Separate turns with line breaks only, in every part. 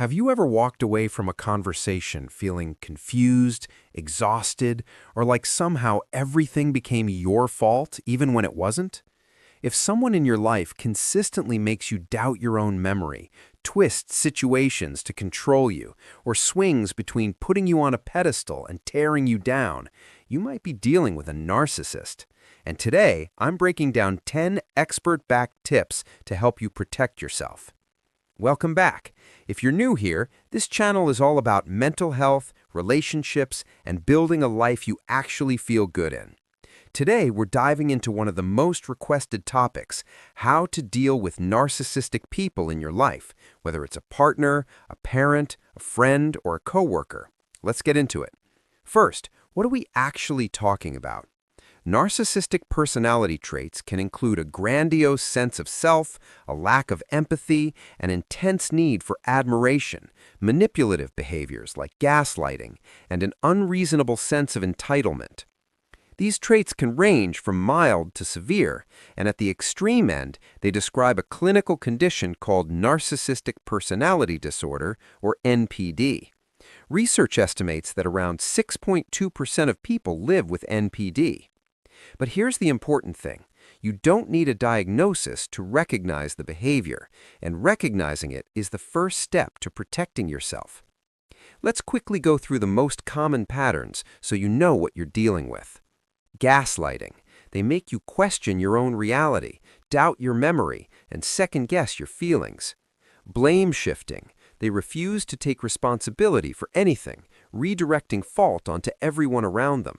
Have you ever walked away from a conversation feeling confused, exhausted, or like somehow everything became your fault even when it wasn't? If someone in your life consistently makes you doubt your own memory, twists situations to control you, or swings between putting you on a pedestal and tearing you down, you might be dealing with a narcissist. And today, I'm breaking down 10 expert-backed tips to help you protect yourself. Welcome back. If you're new here, this channel is all about mental health, relationships, and building a life you actually feel good in. Today, we're diving into one of the most requested topics, how to deal with narcissistic people in your life, whether it's a partner, a parent, a friend, or a coworker. Let's get into it. First, what are we actually talking about? Narcissistic personality traits can include a grandiose sense of self, a lack of empathy, an intense need for admiration, manipulative behaviors like gaslighting, and an unreasonable sense of entitlement. These traits can range from mild to severe, and at the extreme end, they describe a clinical condition called narcissistic personality disorder, or NPD. Research estimates that around 6.2% of people live with NPD. But here's the important thing. You don't need a diagnosis to recognize the behavior, and recognizing it is the first step to protecting yourself. Let's quickly go through the most common patterns so you know what you're dealing with. Gaslighting. They make you question your own reality, doubt your memory, and second-guess your feelings. Blame shifting. They refuse to take responsibility for anything, redirecting fault onto everyone around them.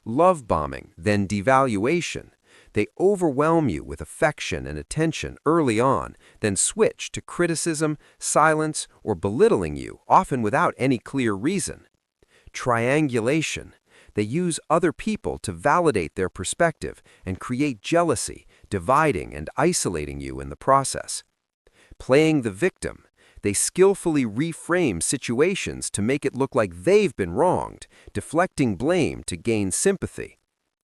Love bombing, then devaluation. They overwhelm you with affection and attention early on, then switch to criticism, silence, or belittling you, often without any clear reason. Triangulation. They use other people to validate their perspective and create jealousy, dividing and isolating you in the process. Playing the victim. They skillfully reframe situations to make it look like they've been wronged, deflecting blame to gain sympathy.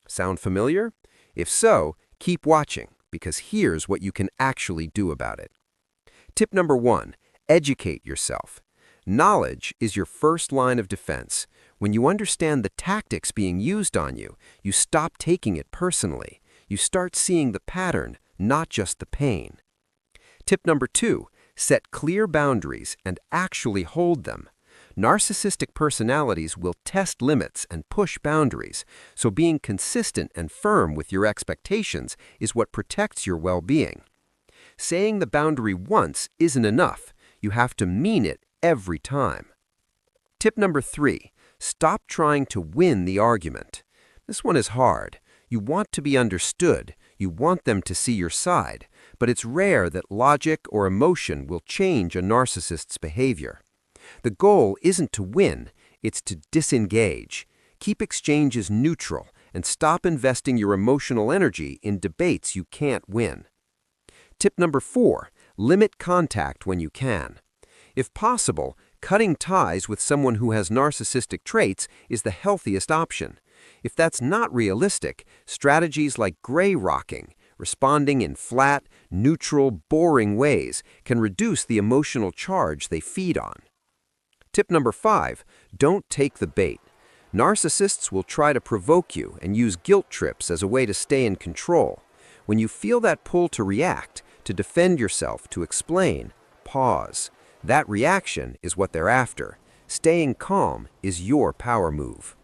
Sound familiar? If so, keep watching, because here's what you can actually do about it. Tip number 1, educate yourself. Knowledge is your first line of defense. When you understand the tactics being used on you, you stop taking it personally. You start seeing the pattern, not just the pain. Tip number 2, set clear boundaries and actually hold them. Narcissistic personalities will test limits and push boundaries, so being consistent and firm with your expectations is what protects your well-being. Saying the boundary once isn't enough. You have to mean it every time. Tip number 3, stop trying to win the argument. This one is hard. You want to be understood. You want them to see your side, but it's rare that logic or emotion will change a narcissist's behavior. The goal isn't to win, it's to disengage. Keep exchanges neutral and stop investing your emotional energy in debates you can't win. Tip number 4, limit contact when you can. If possible, cutting ties with someone who has narcissistic traits is the healthiest option. If that's not realistic, strategies like gray rocking, responding in flat, neutral, boring ways, can reduce the emotional charge they feed on. Tip number 5, don't take the bait. Narcissists will try to provoke you and use guilt trips as a way to stay in control. When you feel that pull to react, to defend yourself, to explain, pause. That reaction is what they're after. Staying calm is your power move.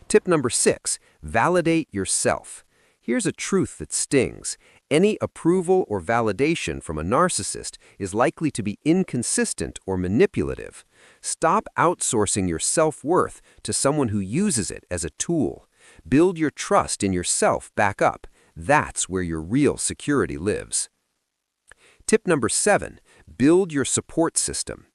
Tip number 6, validate yourself. Here's a truth that stings. Any approval or validation from a narcissist is likely to be inconsistent or manipulative. Stop outsourcing your self-worth to someone who uses it as a tool. Build your trust in yourself back up. That's where your real security lives. Tip number 7, build your support system.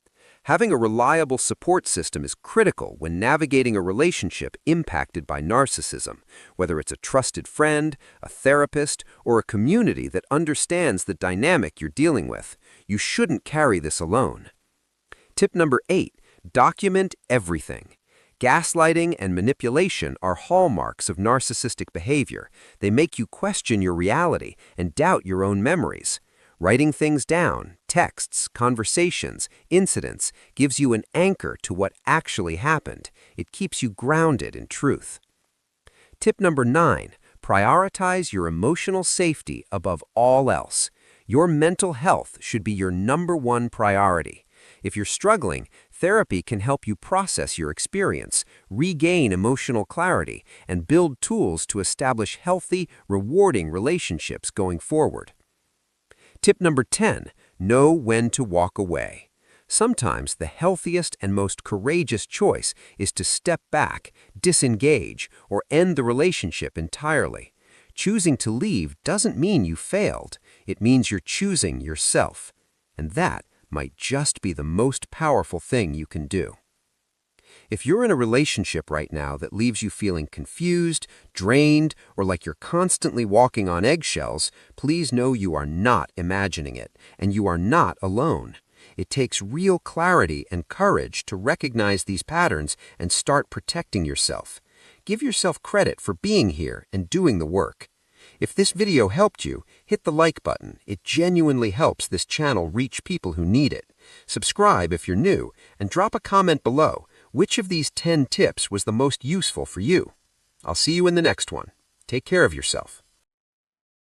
Having a reliable support system is critical when navigating a relationship impacted by narcissism, whether it's a trusted friend, a therapist, or a community that understands the dynamic you're dealing with. You shouldn't carry this alone. Tip number 8, document everything. Gaslighting and manipulation are hallmarks of narcissistic behavior. They make you question your reality and doubt your own memories. Writing things down,
Texts, conversations, incidents gives you an anchor to what actually happened. It keeps you grounded in truth. Tip number 9, prioritize your emotional safety above all else. Your mental health should be your #1 priority. If you're struggling, therapy can help you process your experience, regain emotional clarity, and build tools to establish healthy, rewarding relationships going forward. Tip number 10, know when to walk away. Sometimes the healthiest and most courageous choice is to step back, disengage, or end the relationship entirely. Choosing to leave doesn't mean you failed. It means you're choosing yourself. And that might just be the most powerful thing you can do. If you're in a relationship right now that leaves you feeling confused, drained, or like you're constantly walking on eggshells, please know you are not imagining it, and you are not alone. It takes real clarity and courage to recognize these patterns and start protecting yourself. Give yourself credit for being here and doing the work. If this video helped you, hit the like button. It genuinely helps this channel reach people who need it. Subscribe if you're new, and drop a comment below. Which of these 10 tips was the most useful for you? I'll see you in the next one. Take care of yourself.